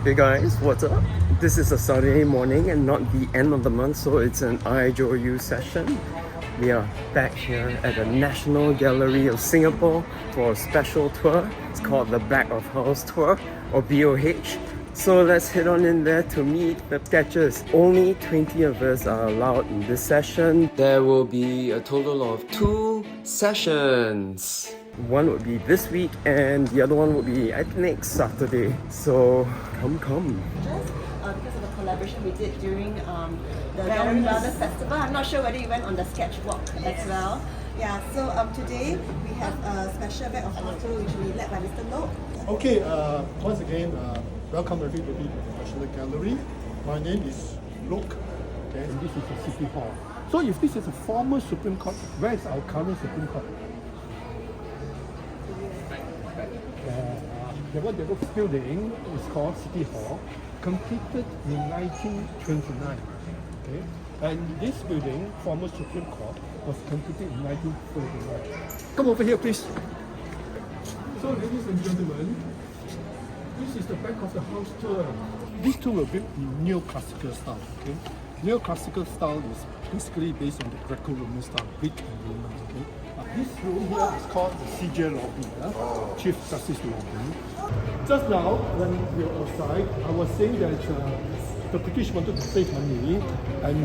Hey guys, what's up? This is a Saturday morning and not the end of the month, so it's an I Joe You session. We are back here at the National Gallery of Singapore for a special tour. It's called the Back of House Tour, or BOH. So let's head on in there to meet the sketchers. Only 20 of us are allowed in this session. There will be a total of 2 sessions. One would be this week and the other one would be, I think, next Saturday. So come. Because of the collaboration we did during the Gallery Brothers Festival. I'm not sure whether you went on the sketch walk as well. Yeah, so today we have a special bag of photo which will be led by Mr. Loke. Okay, once again, welcome everybody to the National Gallery. My name is Loke, okay, and this is the City Hall. So if this is a former Supreme Court, where is our current Supreme Court? The building is called City Hall, completed in 1929. Okay, and this building, former Supreme Court, was completed in 1939. Come over here, please. So, ladies and gentlemen, this is the back of the house tour. These two were built in neoclassical style. Okay, neoclassical style is basically based on the Greco-Roman style, Greek and Roman. Okay, this room here is called the CJ lobby, Chief Justice lobby. Just now, when we were outside, I was saying that the British wanted to save money and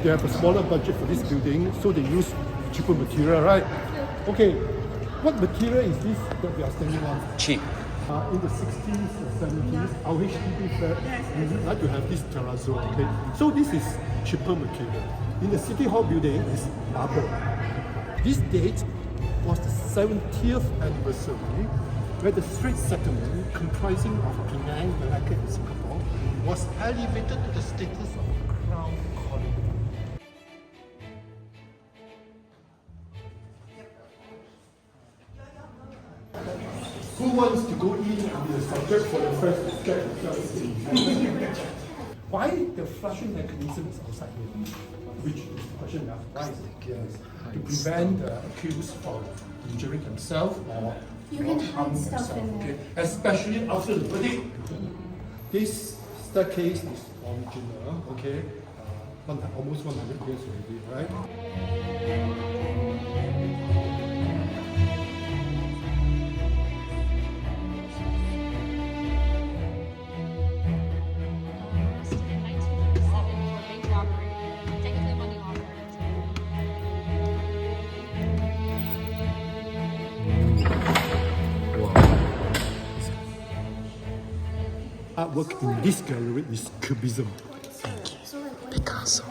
they have a smaller budget for this building, so they use cheaper material, right? Okay, what material is this that we are standing on? Cheap. In the 60s or 70s, our HDB flat, we would like to have this terrazzo, okay? So this is cheaper material. In the City Hall building is marble. This date was the 70th anniversary where the Strait settlement comprising of Penang, Malacca and Singapore was elevated to the status of Crown Colony. Who wants to go in and be the subject for the first sketch of jealousy? Why the flushing mechanism is outside here? Which is the question now. Why is it here? To prevent the accused from injuring themselves or harming themselves. Okay? Especially after the verdict. This staircase is original, okay? Almost 100 years already, right? Artwork in this gallery is Cubism. Picasso.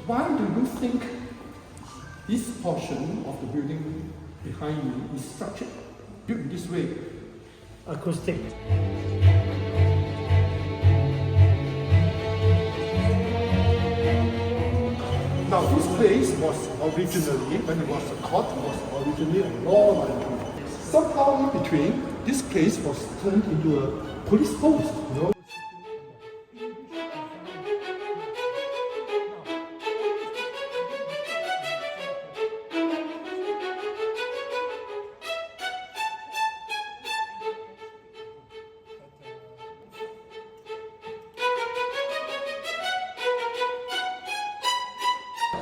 Why do you think this portion of the building behind me is structured, built in this way? Acoustic. Now this place was originally, when it was a court, was originally a law library. Somehow in between, this place was turned into a police post, you know.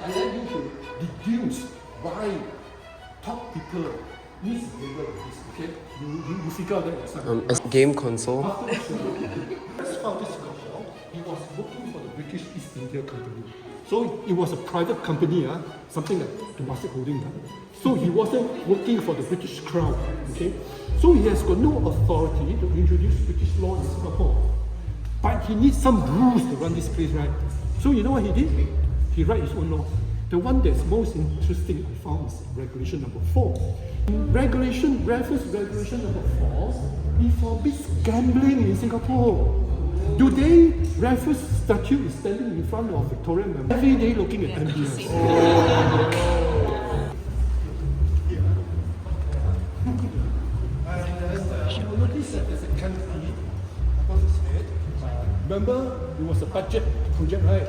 I want you to deduce why top people use a table like this, okay? You figure out that yourself. As game console. As far as Singapore, he was working for the British East India Company. So it was a private company, something like Temasek Holding. So he wasn't working for the British Crown, okay? So he has got no authority to introduce British law in Singapore. But he needs some rules to run this place, right? So you know what he did? He wrote his own law. The one that's most interesting I found is regulation number 4. Reference regulation number 4, it forbids gambling in Singapore. Today, Raffles statue is standing in front of Victoria Memorial every day looking at MBS. You will notice that there's a canopy above his head. Remember, it was a budget project, right?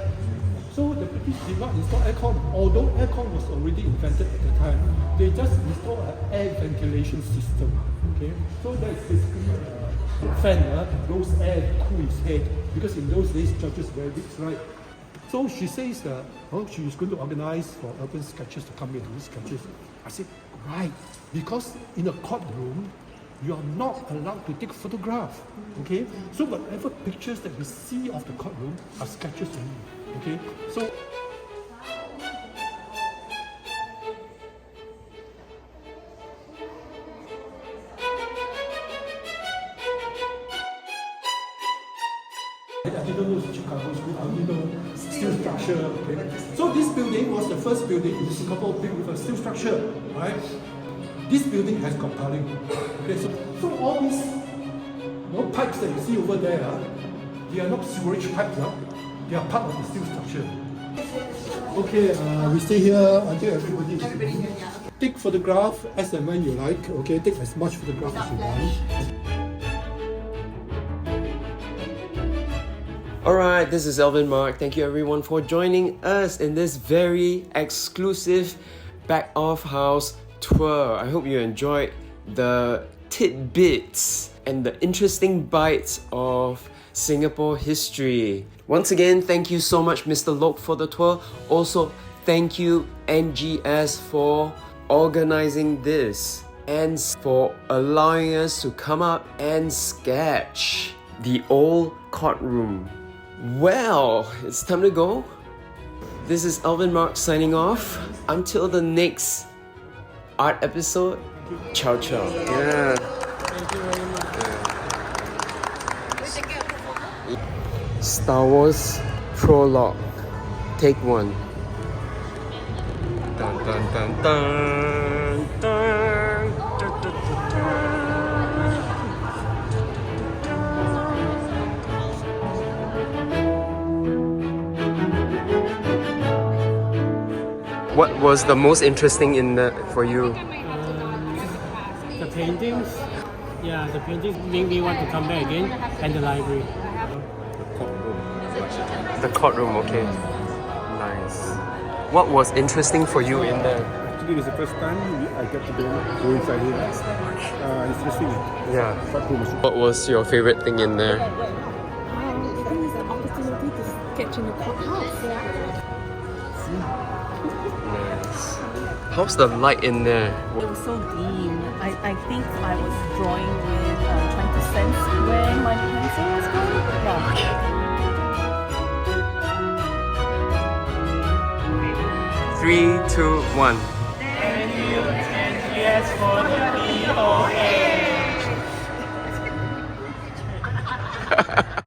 So the British did not install aircon, although aircon was already invented at the time. They just installed an air ventilation system. Okay, so that's basically a fan blows air to cool his head, because in those days judges wear wigs, right? So she says that she is going to organize for urban sketches to come here to do sketches. I said, right, because in a courtroom you are not allowed to take photograph. Okay, so whatever pictures that we see of the courtroom are sketches only. Okay, so I didn't know it's Chicago School, I only know steel structure. Okay, so this building was the first building in Singapore built with a steel structure. Right, this building has got piling. Okay, so all these pipes that you see over there, they are not sewerage pipes. They are part of the steel structure. Okay, we stay here until everybody is ready. Take photograph as and when you like. Okay, take as much photograph as you want. Alright, this is Alvin Mark. Thank you everyone for joining us in this very exclusive back of house tour. I hope you enjoyed the tidbits and the interesting bites of Singapore history. Once again, thank you so much, Mr. Loke, for the tour. Also, thank you, NGS, for organizing this and for allowing us to come up and sketch the old courtroom. Well, it's time to go. This is Alvin Mark signing off. Until the next art episode, ciao ciao. Yeah. Thank you very much. Star Wars Prologue, take 1. Dun, dun, dun, dun, dun, dun, dun, dun. What was the most interesting in that for you? The paintings. Yeah, the paintings make me want to come back again, and the library. The courtroom, okay. Nice. What was interesting for you in there? Actually, it's the first time I get to go inside here. Interesting. Yeah. Courtroom. What was your favorite thing in there? I think it's the opportunity to sketch in the courthouse. Nice. How's the light in there? It was so dim. I think I was drawing with trying to sense where my pencil was going. Yeah. 3, 2, 1. Thank you, and yes for the POA.